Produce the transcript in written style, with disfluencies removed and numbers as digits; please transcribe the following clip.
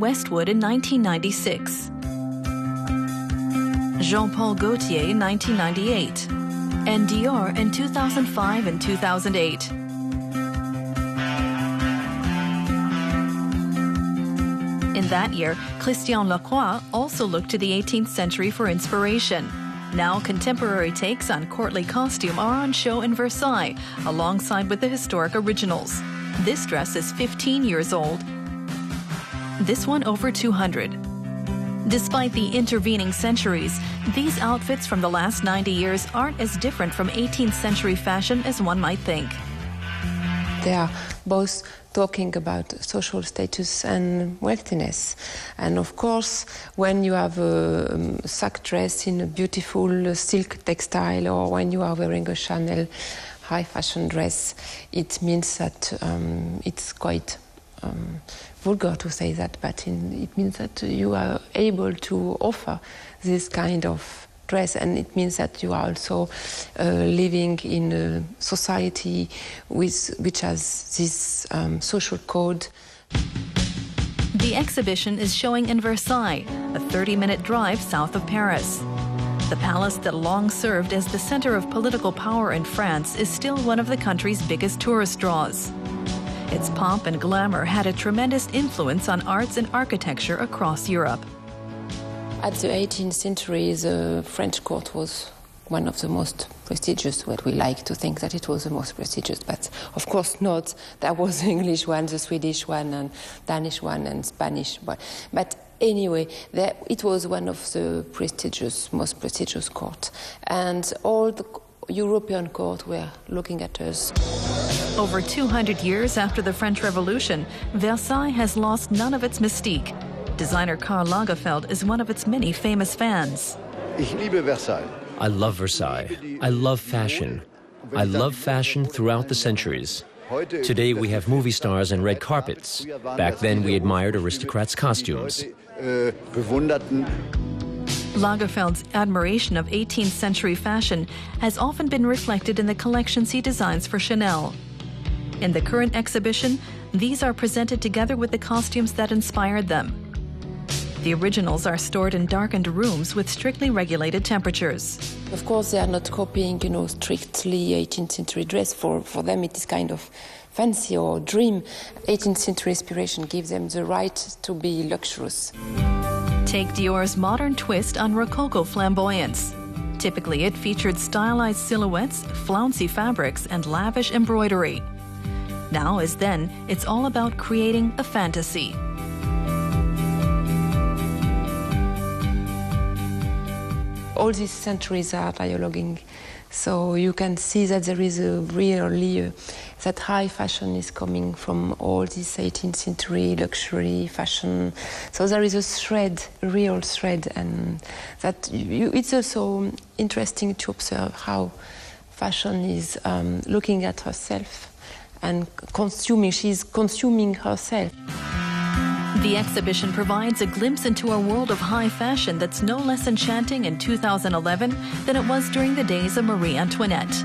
Westwood in 1996. Jean-Paul Gaultier in 1998. And Dior in 2005 and 2008. In that year, Christian Lacroix also looked to the 18th century for inspiration. Now contemporary takes on courtly costume are on show in Versailles, alongside with the historic originals. This dress is 15 years old. This one over 200. Despite the intervening centuries, these outfits from the last 90 years aren't as different from 18th century fashion as one might think. They are both talking about social status and wealthiness. And of course, when you have a sack dress in a beautiful silk textile, or when you are wearing a Chanel high fashion dress, it means that it's quite vulgar to say that, but it means that you are able to offer this kind of dress, and it means that you are also living in a society which has this social code. The exhibition is showing in Versailles, a 30-minute drive south of Paris. The palace that long served as the center of political power in France is still one of the country's biggest tourist draws. Its pomp and glamour had a tremendous influence on arts and architecture across Europe. At the 18th century, the French court was one of the most prestigious. What we like to think that it was the most prestigious, but of course not. There was the English one, the Swedish one, and Danish one, and Spanish one. But anyway, it was one of the most prestigious courts. And all the European court were looking at us. Over 200 years after the French Revolution, Versailles has lost none of its mystique. Designer Karl Lagerfeld is one of its many famous fans. Ich liebe Versailles. I love Versailles. I love fashion. I love fashion throughout the centuries. Today we have movie stars and red carpets. Back then we admired aristocrats' costumes. Lagerfeld's admiration of 18th century fashion has often been reflected in the collections he designs for Chanel. In the current exhibition, these are presented together with the costumes that inspired them. The originals are stored in darkened rooms with strictly regulated temperatures. Of course, they are not copying, strictly 18th century dress. For them, it is kind of fancy or dream. 18th century inspiration gives them the right to be luxurious. Take Dior's modern twist on Rococo flamboyance. Typically, it featured stylized silhouettes, flouncy fabrics, and lavish embroidery. Now as then, it's all about creating a fantasy. All these centuries are dialoguing, so you can see that there is that high fashion is coming from all this 18th century luxury fashion. So there is a thread, a real thread, and it's also interesting to observe how fashion is looking at herself and consuming. She's consuming herself. The exhibition provides a glimpse into a world of high fashion that's no less enchanting in 2011 than it was during the days of Marie Antoinette.